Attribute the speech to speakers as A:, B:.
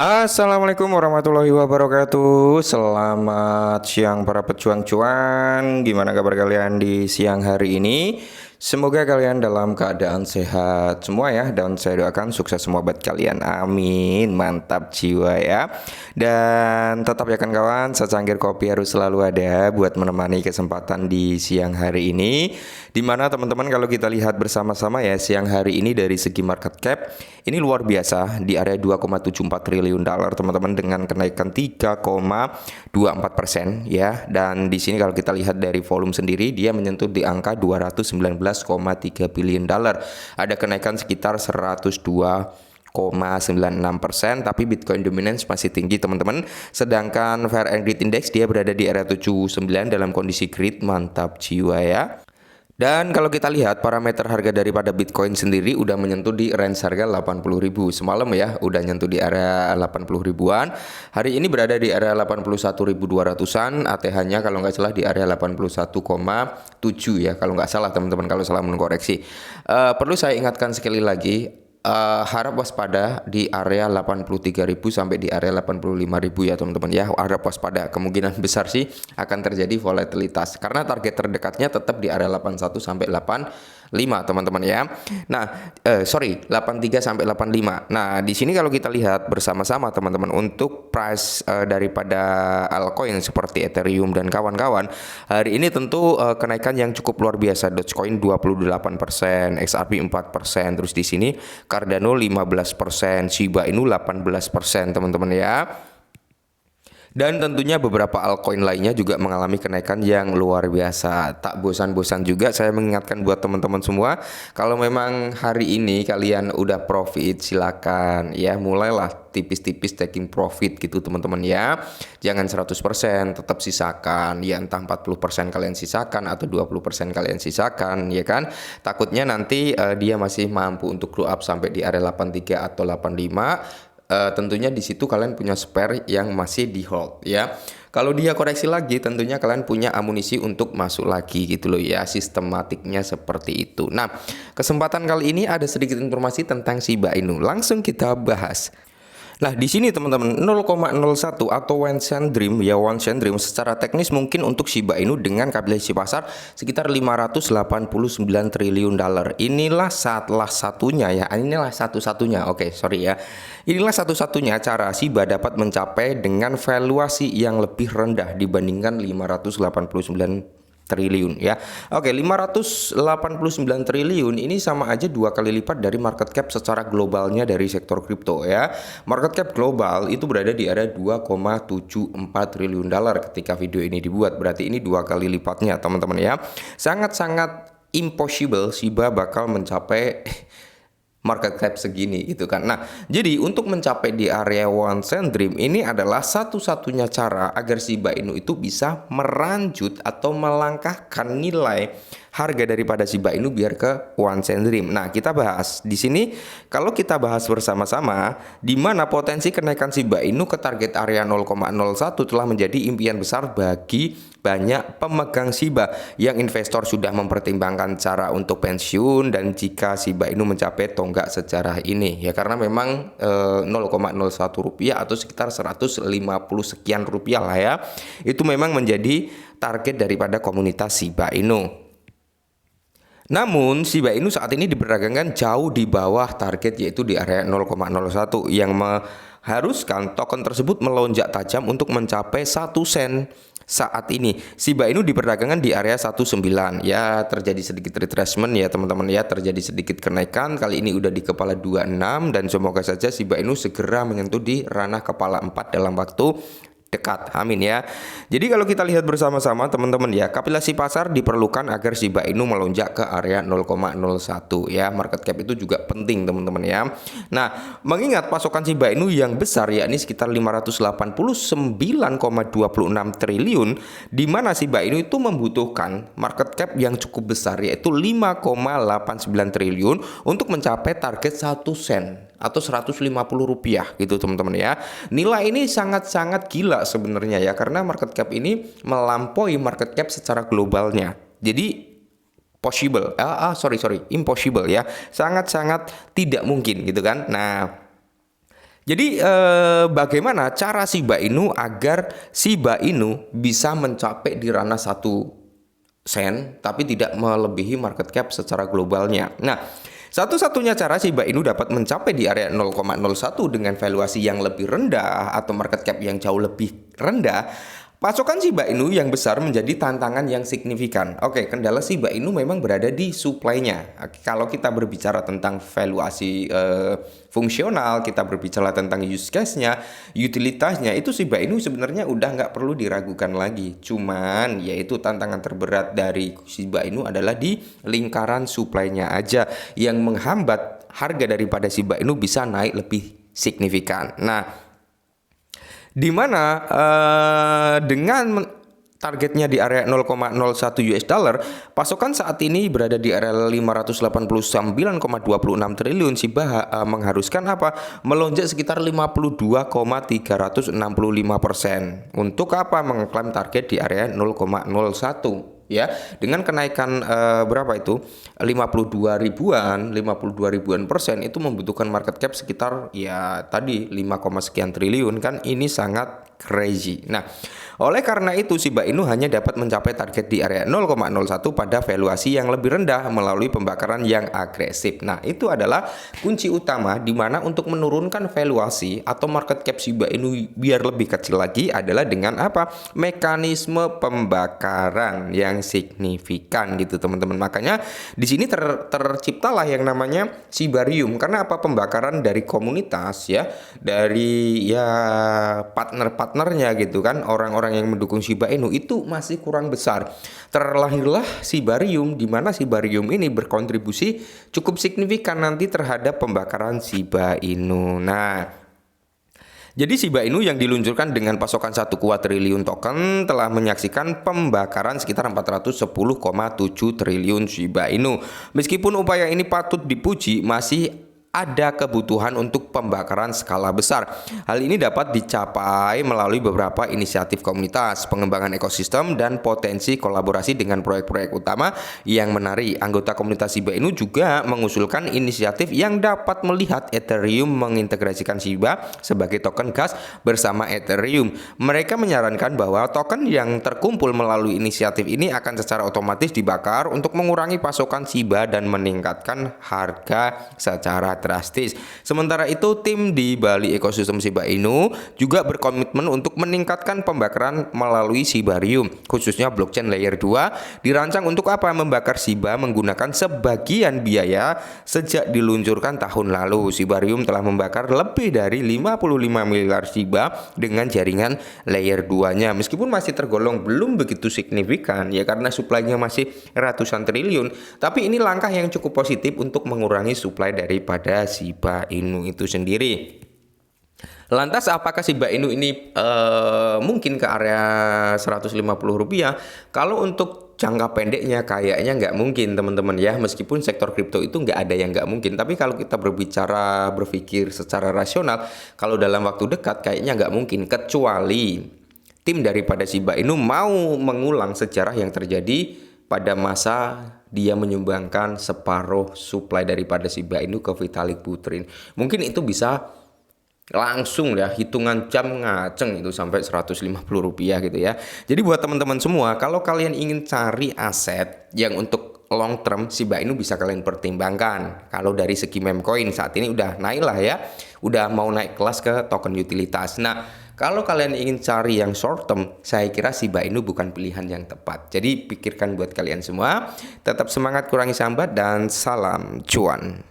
A: Assalamualaikum warahmatullahi wabarakatuh. Selamat siang para pejuang cuan. Gimana kabar kalian di siang hari ini? Semoga kalian dalam keadaan sehat semua ya. Dan saya doakan sukses semua buat kalian. Amin. Mantap jiwa ya. Dan tetap ya kan kawan, secangkir kopi harus selalu ada buat menemani kesempatan di siang hari ini. Dimana teman-teman kalau kita lihat bersama-sama ya, siang hari ini dari segi market cap ini luar biasa di area 2,74 triliun dolar teman-teman, dengan kenaikan 3,24% ya. Dan di sini kalau kita lihat dari volume sendiri, dia menyentuh di angka 219,3 billion dolar. Ada kenaikan sekitar 102,96%, tapi Bitcoin dominance masih tinggi teman-teman. Sedangkan Fear and Greed Index dia berada di area 79 dalam kondisi greed. Mantap jiwa ya. Dan kalau kita lihat parameter harga daripada Bitcoin sendiri udah menyentuh di range harga 80.000 semalam ya, udah nyentuh di area 80 ribuan. Hari ini berada di area 81.200-an, ATH-nya kalau nggak salah di area 81,7 ya, kalau nggak salah teman-teman, kalau salah mengkoreksi. Perlu saya ingatkan sekali lagi, harap waspada di area 83.000 sampai di area 85.000 ya teman-teman ya. Harap waspada, kemungkinan besar sih akan terjadi volatilitas karena target terdekatnya tetap di area 81 sampai 85 teman-teman ya. Nah, 83 sampai 85. Nah, di sini kalau kita lihat bersama-sama teman-teman, untuk price daripada altcoin seperti Ethereum dan kawan-kawan, hari ini tentu kenaikan yang cukup luar biasa. Dogecoin 28%, XRP 4%, terus di sini Cardano 15%, Shiba Inu 18% teman-teman ya. Dan tentunya beberapa altcoin lainnya juga mengalami kenaikan yang luar biasa. Tak bosan-bosan juga saya mengingatkan buat teman-teman semua, kalau memang hari ini kalian udah profit, silakan ya mulailah tipis-tipis taking profit gitu teman-teman ya. Jangan 100%, tetap sisakan ya, entah 40% kalian sisakan atau 20% kalian sisakan ya kan. Takutnya nanti dia masih mampu untuk grow up sampai di area 83 atau 85. Tentunya di situ kalian punya spare yang masih di hold ya. Kalau dia koreksi lagi, tentunya kalian punya amunisi untuk masuk lagi gitu loh ya. Sistematiknya seperti itu. Nah, kesempatan kali ini ada sedikit informasi tentang Shiba Inu. Langsung kita bahas. Nah, di sini teman-teman 0,01 atau one cent dream ya, one cent dream secara teknis mungkin untuk Shiba Inu dengan kapitalisasi pasar sekitar 589 triliun dolar. Inilah satunya ya. Inilah satu-satunya. Oke, sorry ya. Inilah satu-satunya cara Shiba dapat mencapai dengan valuasi yang lebih rendah dibandingkan 589 triliun ya. Oke, 589 triliun ini sama aja 2 kali lipat dari market cap secara globalnya dari sektor kripto ya. Market cap global itu berada di area 2,74 triliun dolar ketika video ini dibuat. Berarti ini 2 kali lipatnya teman-teman ya. Sangat-sangat impossible Shiba bakal mencapai market cap segini gitu kan. Nah, jadi untuk mencapai di area one cent dream ini adalah satu-satunya cara agar Shiba Inu itu bisa meranjut atau melangkahkan nilai harga daripada Shiba Inu biar ke one cent dream. Nah, kita bahas di sini, kalau kita bahas bersama-sama di mana potensi kenaikan Shiba Inu ke target area 0,01 telah menjadi impian besar bagi banyak pemegang Shiba yang investor sudah mempertimbangkan cara untuk pensiun dan jika Shiba Inu mencapai tonggak sejarah ini ya, karena memang 0,01 rupiah atau sekitar 150 sekian rupiah lah ya, itu memang menjadi target daripada komunitas Shiba Inu. Namun Shiba Inu saat ini diperdagangkan jauh di bawah target, yaitu di area 0,01 yang mengharuskan token tersebut melonjak tajam untuk mencapai 1 sen. Saat ini Shiba Inu diperdagangkan di area 19 ya, terjadi sedikit retracement ya teman-teman ya, terjadi sedikit kenaikan. Kali ini udah di kepala 26 dan semoga saja Shiba Inu segera menyentuh di ranah kepala 4 dalam waktu dekat, amin ya. Jadi kalau kita lihat bersama-sama teman-teman ya, kapitalisasi pasar diperlukan agar Shiba Inu melonjak ke area 0,01 ya. Market cap itu juga penting teman-teman ya. Nah, mengingat pasokan Shiba Inu yang besar yakni sekitar 589,26 triliun, di mana Shiba Inu itu membutuhkan market cap yang cukup besar yaitu 5,89 triliun untuk mencapai target 1 sen atau 150 rupiah gitu teman-teman ya. Nilai ini sangat-sangat gila sebenarnya ya, karena market cap ini melampaui market cap secara globalnya. Jadi impossible ya, sangat-sangat tidak mungkin gitu kan. Nah, Jadi bagaimana cara Shiba Inu agar Shiba Inu bisa mencapai di ranah 1 sen tapi tidak melebihi market cap secara globalnya. Nah, satu-satunya cara Shiba Inu dapat mencapai di area 0,01 dengan valuasi yang lebih rendah atau market cap yang jauh lebih rendah, pasokan Shiba Inu yang besar menjadi tantangan yang signifikan. Oke, kendala Shiba Inu memang berada di supply-nya. Kalau kita berbicara tentang valuasi fungsional, kita berbicara tentang use case-nya, utilitasnya, itu Shiba Inu sebenarnya udah nggak perlu diragukan lagi. Cuman, yaitu tantangan terberat dari Shiba Inu adalah di lingkaran supply-nya aja yang menghambat harga daripada Shiba Inu bisa naik lebih signifikan. Nah, di mana dengan targetnya di area 0,01 US dollar, pasokan saat ini berada di area 589,26 triliun. Shiba mengharuskan apa? Melonjak sekitar 52,365%. Untuk apa? Mengklaim target di area 0,01. Ya, dengan kenaikan berapa itu 52 ribuan persen itu membutuhkan market cap sekitar ya tadi 5, sekian triliun kan, ini sangat crazy. Nah, oleh karena itu Shiba Inu hanya dapat mencapai target di area 0,01 pada valuasi yang lebih rendah melalui pembakaran yang agresif. Nah, itu adalah kunci utama di mana untuk menurunkan valuasi atau market cap Shiba Inu biar lebih kecil lagi adalah dengan apa? Mekanisme pembakaran yang signifikan gitu teman-teman. Makanya di sini terciptalah yang namanya Shibarium. Karena apa? Pembakaran dari komunitas ya, dari ya partner-partnernya gitu kan, orang-orang yang mendukung Shiba Inu itu masih kurang besar. Terlahirlah Shibarium, di mana Shibarium ini berkontribusi cukup signifikan nanti terhadap pembakaran Shiba Inu. Nah, jadi Shiba Inu yang diluncurkan dengan pasokan 1 kuadriliun token telah menyaksikan pembakaran sekitar 410,7 triliun Shiba Inu. Meskipun upaya ini patut dipuji, masih ada kebutuhan untuk pembakaran skala besar. Hal ini dapat dicapai melalui beberapa inisiatif komunitas, pengembangan ekosistem, dan potensi kolaborasi dengan proyek-proyek utama yang menarik. Anggota komunitas Shiba Inu juga mengusulkan inisiatif yang dapat melihat Ethereum mengintegrasikan Shiba sebagai token gas bersama Ethereum. Mereka menyarankan bahwa token yang terkumpul melalui inisiatif ini akan secara otomatis dibakar untuk mengurangi pasokan Shiba dan meningkatkan harga secara drastis. Sementara itu, tim di balik ekosistem Shiba Inu juga berkomitmen untuk meningkatkan pembakaran melalui Shibarium, khususnya blockchain layer 2 dirancang untuk apa? Membakar Shiba menggunakan sebagian biaya. Sejak diluncurkan tahun lalu, Shibarium telah membakar lebih dari 55 miliar Shiba dengan jaringan layer 2-nya. Meskipun masih tergolong belum begitu signifikan ya karena supply-nya masih ratusan triliun, tapi ini langkah yang cukup positif untuk mengurangi supply daripada Shiba Inu itu sendiri. Lantas apakah Shiba Inu ini mungkin ke area 150 rupiah? Kalau untuk jangka pendeknya kayaknya nggak mungkin teman-teman ya, meskipun sektor kripto itu nggak ada yang nggak mungkin. Tapi kalau kita berpikir secara rasional, kalau dalam waktu dekat kayaknya nggak mungkin, kecuali tim daripada Shiba Inu mau mengulang sejarah yang terjadi pada masa dia menyumbangkan separuh supply daripada Shiba Inu ke Vitalik Buterin. Mungkin itu bisa langsung ya, hitungan jam ngaceng itu sampai 150 rupiah gitu ya. Jadi buat teman-teman semua, kalau kalian ingin cari aset yang untuk long term, Shiba Inu bisa kalian pertimbangkan. Kalau dari segi meme coin saat ini udah naik lah ya, udah mau naik kelas ke token utilitas. Nah, kalau kalian ingin cari yang short term, saya kira Shiba Inu bukan pilihan yang tepat. Jadi pikirkan buat kalian semua. Tetap semangat, kurangi sambat, dan salam cuan.